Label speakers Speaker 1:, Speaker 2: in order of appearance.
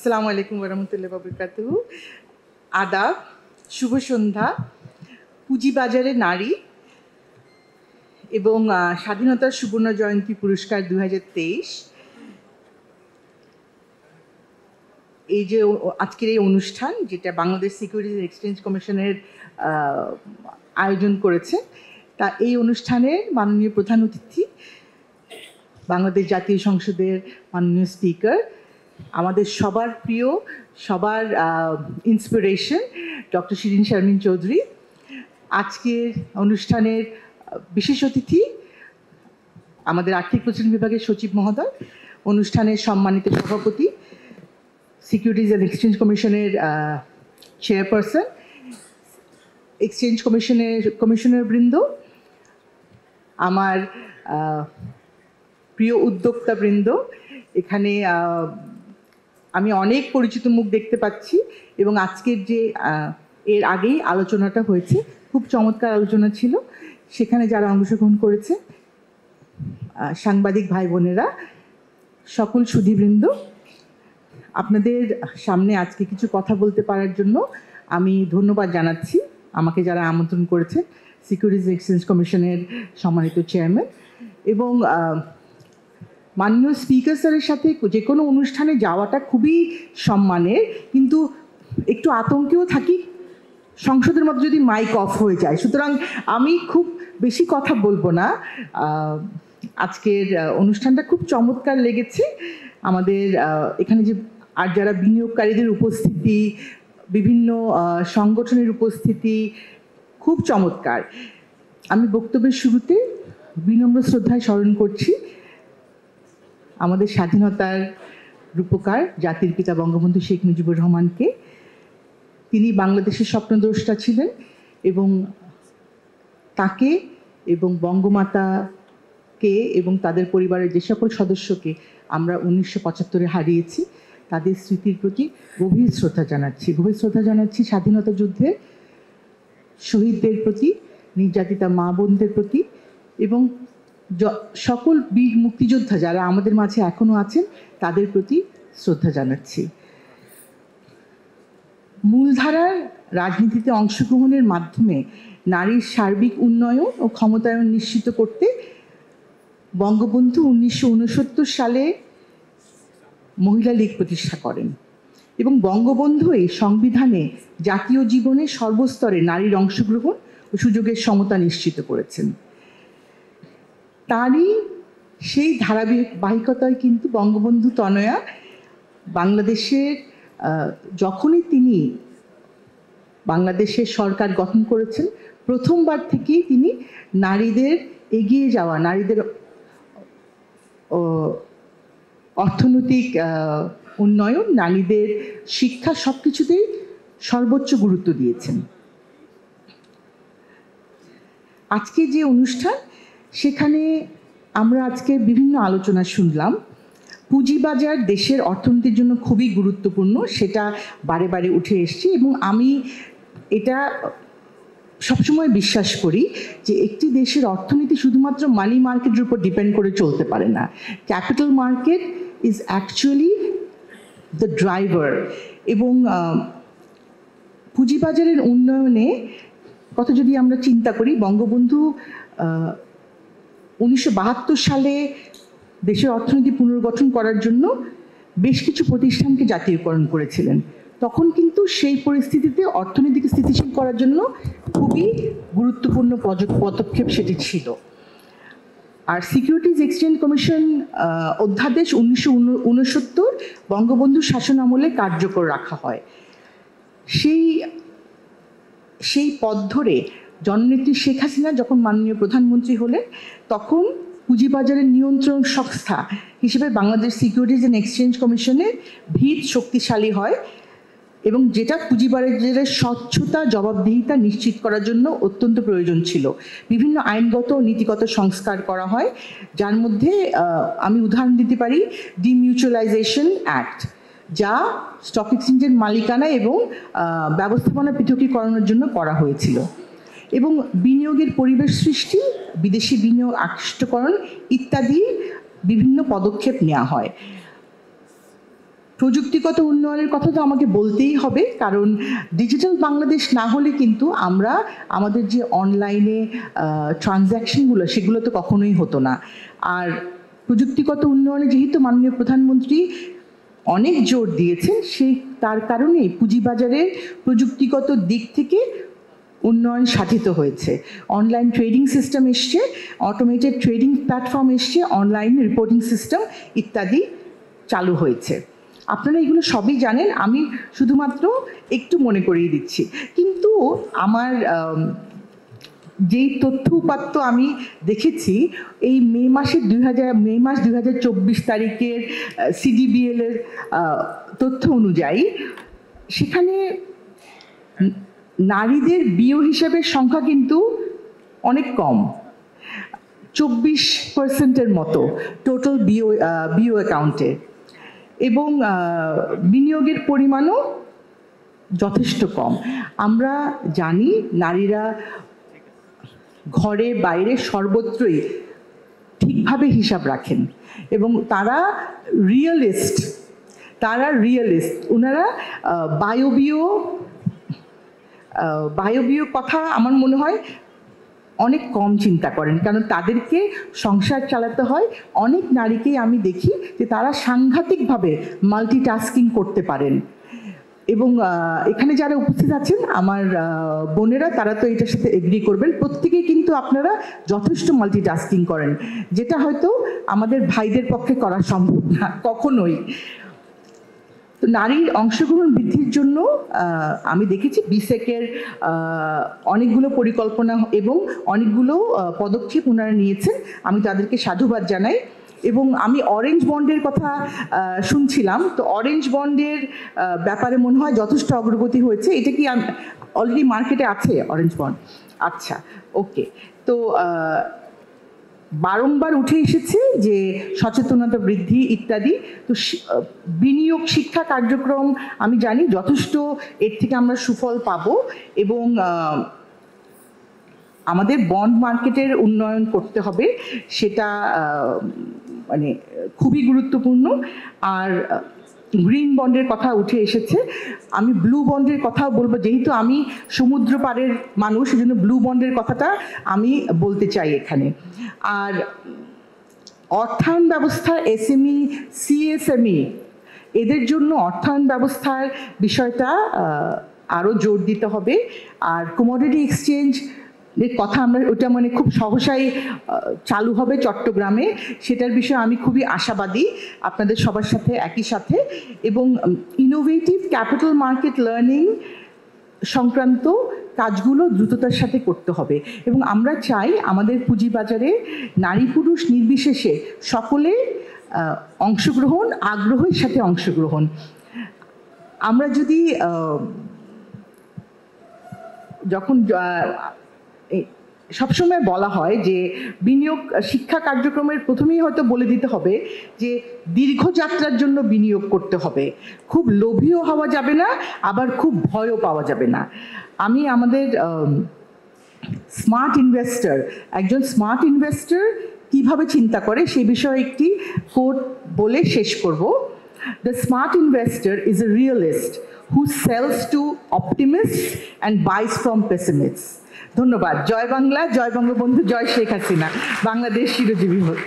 Speaker 1: আসসালামু আলাইকুম ওয়া বারাকাতুহু। আদাব, শুভ সন্ধ্যা। পুঁজিবাজারে নারী এবং স্বাধীনতার সুবর্ণ জয়ন্তী পুরস্কার 2023, এই যে আজকের এই অনুষ্ঠান, যেটা বাংলাদেশ সিকিউরিটিজ এক্সচেঞ্জ কমিশনের আয়োজন করেছে, তা এই অনুষ্ঠানের মাননীয় প্রধান অতিথি বাংলাদেশ জাতীয় সংসদের মাননীয় স্পিকার, আমাদের সবার প্রিয়, সবার ইন্সপিরেশন ডক্টর শিরিন শারমিন চৌধুরী, আজকের অনুষ্ঠানের বিশেষ অতিথি আমাদের আর্থিক প্রতিষ্ঠান বিভাগের সচিব মহোদয়, অনুষ্ঠানের সম্মানিত সভাপতি, সিকিউরিটিজ অ্যান্ড এক্সচেঞ্জ কমিশনের চেয়ারপারসন, এক্সচেঞ্জ কমিশনার বৃন্দ, আমার প্রিয় উদ্যোক্তা বৃন্দ, এখানে আমি অনেক পরিচিত মুখ দেখতে পাচ্ছি এবং আজকের যে এর আগেই আলোচনাটা হয়েছে, খুব চমৎকার আলোচনা ছিল, সেখানে যারা অংশগ্রহণ করেছে, সাংবাদিক ভাই বোনেরা, সকল সুধীবৃন্দ, আপনাদের সামনে আজকে কিছু কথা বলতে পারার জন্য আমি ধন্যবাদ জানাচ্ছি আমাকে যারা আমন্ত্রণ করেছে, সিকিউরিটিজ এক্সচেঞ্জ কমিশনের সম্মানিত চেয়ারম্যান এবং মাননীয় স্পিকার স্যারের সাথে যে কোনো অনুষ্ঠানে যাওয়াটা খুবই সম্মানের, কিন্তু একটু আতঙ্কেও থাকি সংসদের মধ্যে যদি মাইক অফ হয়ে যায়। সুতরাং আমি খুব বেশি কথা বলবো না। আজকের অনুষ্ঠানটা খুব চমৎকার লেগেছে আমাদের এখানে, যে আর যারা বিনিয়োগকারীদের উপস্থিতি, বিভিন্ন সংগঠনের উপস্থিতি খুব চমৎকার। আমি বক্তব্যের শুরুতে বিনম্র শ্রদ্ধায় স্মরণ করছি আমাদের স্বাধীনতার রূপকার জাতির পিতা বঙ্গবন্ধু শেখ মুজিবুর রহমানকে। তিনি বাংলাদেশের স্বপ্নদ্রষ্টা ছিলেন এবং তাকে এবং বঙ্গমাতাকে এবং তাদের পরিবারের যে সকল সদস্যকে আমরা 1975-এ হারিয়েছি, তাদের স্মৃতির প্রতি গভীর শ্রদ্ধা জানাচ্ছি। স্বাধীনতা যুদ্ধে শহীদদের প্রতি, নির্যাতিতা মা বোনদের প্রতি এবং সকল বীর মুক্তিযোদ্ধা যারা আমাদের মাঝে এখনও আছেন, তাদের প্রতি শ্রদ্ধা জানাচ্ছি। মূলধারার রাজনীতিতে অংশগ্রহণের মাধ্যমে নারীর সার্বিক উন্নয়ন ও ক্ষমতায়ন নিশ্চিত করতে বঙ্গবন্ধু 1969 সালে মহিলা লীগ প্রতিষ্ঠা করেন এবং বঙ্গবন্ধু এই সংবিধানে জাতীয় জীবনে সর্বস্তরে নারীর অংশগ্রহণ ও সুযোগের সমতা নিশ্চিত করেছেন। তারই সেই ধারাবাহিকতায় কিন্তু বঙ্গবন্ধু তনয়া বাংলাদেশের যখনই তিনি বাংলাদেশের সরকার গঠন করেছেন, প্রথমবার থেকেই তিনি নারীদের এগিয়ে যাওয়া, নারীদের অর্থনৈতিক উন্নয়ন, নারীদের শিক্ষা, সব কিছুতেই সর্বোচ্চ গুরুত্ব দিয়েছেন। আজকে যে অনুষ্ঠান, সেখানে আমরা আজকে বিভিন্ন আলোচনা শুনলাম। পুঁজিবাজার দেশের অর্থনীতির জন্য খুবই গুরুত্বপূর্ণ, সেটা বারে বারে উঠে এসছে এবং আমি এটা সবসময় বিশ্বাস করি যে একটি দেশের অর্থনীতি শুধুমাত্র মানি মার্কেটের উপর ডিপেন্ড করে চলতে পারে না। Capital market is actually the driver এবং পুঁজিবাজারের উন্নয়নে কথা যদি আমরা চিন্তা করি, বঙ্গবন্ধু 1972 সালে দেশের অর্থনীতি পুনর্গঠন করার জন্য বেশ কিছু প্রতিষ্ঠানকে জাতীয়করণ করেছিলেন। তখন কিন্তু সেই পরিস্থিতিতে অর্থনীতিকে স্থিতিশীল করার জন্য খুবই গুরুত্বপূর্ণ পদক্ষেপ সেটি ছিল। আর সিকিউরিটিজ এক্সচেঞ্জ কমিশন অধ্যাদেশ 1969 বঙ্গবন্ধু শাসন আমলে কার্যকর রাখা হয়। সেই পথ ধরে জননেত্রী শেখ হাসিনা যখন মাননীয় প্রধানমন্ত্রী হলেন, তখন পুঁজিবাজারের নিয়ন্ত্রণ সংস্থা হিসেবে বাংলাদেশ সিকিউরিটিজ অ্যান্ড এক্সচেঞ্জ কমিশনের ভিত শক্তিশালী হয় এবং যেটা পুঁজিবাজারের স্বচ্ছতা, জবাবদিহিতা নিশ্চিত করার জন্য অত্যন্ত প্রয়োজন ছিল। বিভিন্ন আইনগত ও নীতিগত সংস্কার করা হয়, যার মধ্যে আমি উদাহরণ দিতে পারি ডিমিউচুয়ালাইজেশন অ্যাক্ট, যা স্টক এক্সচেঞ্জের মালিকানা এবং ব্যবস্থাপনা পৃথকীকরণের জন্য করা হয়েছিল এবং বিনিয়োগের পরিবেশ সৃষ্টি, বিদেশি বিনিয়োগ আকৃষ্টকরণ ইত্যাদি বিভিন্ন পদক্ষেপ নেওয়া হয়। প্রযুক্তিগত উন্নয়নের কথা তো আমাকে বলতেই হবে, কারণ ডিজিটাল বাংলাদেশ না হলে কিন্তু আমরা আমাদের যে অনলাইনে ট্রানজ্যাকশনগুলো সেগুলো তো কখনোই হতো না। আর প্রযুক্তিগত উন্নয়নে যেহেতু মাননীয় প্রধানমন্ত্রী অনেক জোর দিয়েছেন, সেই তার কারণেই পুঁজিবাজারের প্রযুক্তিগত দিক থেকে উন্নয়ন সাধিত হয়েছে। অনলাইন ট্রেডিং সিস্টেম এসছে, অটোমেটেড ট্রেডিং প্ল্যাটফর্ম এসছে, অনলাইন রিপোর্টিং সিস্টেম ইত্যাদি চালু হয়েছে। আপনারা এগুলো সবই জানেন, আমি শুধুমাত্র একটু মনে করিয়ে দিচ্ছি। কিন্তু আমার যেই তথ্য উপাত্ত আমি দেখেছি এই মে মাস 2024 তারিখের CDBL এর তথ্য অনুযায়ী, সেখানে নারীদের বিও হিসাবের সংখ্যা কিন্তু অনেক কম, 24% মতো টোটাল বিও অ্যাকাউন্টে, এবং বিনিয়োগের পরিমাণও যথেষ্ট কম। আমরা জানি নারীরা ঘরে বাইরে সর্বত্রই ঠিকভাবে হিসাব রাখেন এবং তারা রিয়েলিস্ট, ওনারা বায়বীয় কথা আমার মনে হয় অনেক কম চিন্তা করেন, কারণ তাদেরকে সংসার চালাতে হয়। অনেক নারীকেই আমি দেখি যে তারা সাংঘাতিকভাবে মাল্টিটাস্কিং করতে পারেন, এবং এখানে যারা উপস্থিত আছেন আমার বোনেরা, তারা তো এটার সাথে এগ্রি করবেন। প্রত্যেকেই কিন্তু আপনারা যথেষ্ট মাল্টিটাস্কিং করেন, যেটা হয়তো আমাদের ভাইদের পক্ষে করা সম্ভব না কখনোই। তো নারীর অংশগ্রহণ বৃদ্ধির জন্য আমি দেখেছি বিসেকের অনেকগুলো পরিকল্পনা এবং অনেকগুলো পদক্ষেপ ওনারা নিয়েছেন, আমি তাদেরকে সাধুবাদ জানাই। এবং আমি অরেঞ্জ বন্ডের কথা শুনছিলাম, তো অরেঞ্জ বন্ডের ব্যাপারে মনে হয় যথেষ্ট অগ্রগতি হয়েছে। এটা কি অলরেডি মার্কেটে আছে অরেঞ্জ বন্ড? আচ্ছা, ওকে। তো বারংবার উঠে এসেছে যে সচেতনতা বৃদ্ধি ইত্যাদি। তো বিনিয়োগ শিক্ষা কার্যক্রম আমি জানি যথেষ্ট এর থেকে আমরা সুফল পাবো, এবং আমাদের বন্ড মার্কেটের উন্নয়ন করতে হবে, সেটা মানে খুবই গুরুত্বপূর্ণ। আর গ্রিন বন্ডের কথা উঠে এসেছে, আমি ব্লু বন্ডের কথাও বলবো, যেহেতু আমি সমুদ্র পাড়ের মানুষ, সেজন্য ব্লু বন্ডের কথাটা আমি বলতে চাই এখানে। আর অর্থায়ন ব্যবস্থা, SME, CSME, এদের জন্য অর্থায়ন ব্যবস্থার বিষয়টা আরও জোর দিতে হবে। আর কমোডিটি এক্সচেঞ্জ এর কথা আমরা ওটা মানে খুব সহসাই চালু হবে চট্টগ্রামে, সেটার বিষয়ে আমি খুবই আশাবাদী আপনাদের সবার সাথে একই সাথে। এবং ইনোভেটিভ ক্যাপিটাল মার্কেট লার্নিং সংক্রান্ত কাজগুলো দ্রুততার সাথে করতে হবে, এবং আমরা চাই আমাদের পুঁজিবাজারে নারী পুরুষ নির্বিশেষে সকলে অংশগ্রহণ, আগ্রহের সাথে অংশগ্রহণ। আমরা যদি যখন সবসময় বলা হয় যে বিনিয়োগ শিক্ষা কার্যক্রমের প্রথমেই হয়তো বলে দিতে হবে যে দীর্ঘযাত্রার জন্য বিনিয়োগ করতে হবে, খুব লোভীও হওয়া যাবে না, আবার খুব ভয়ও পাওয়া যাবে না। আমি আমাদের স্মার্ট ইনভেস্টর, একজন স্মার্ট ইনভেস্টর কিভাবে চিন্তা করে সেই বিষয়ে একটি কোট বলে শেষ করব। The smart investor is a realist who sells to optimists and buys from pessimists. ধন্যবাদ। জয় বাংলা, জয় বঙ্গবন্ধু, জয় শেখ হাসিনা, বাংলাদেশ চিরজীবী হোক।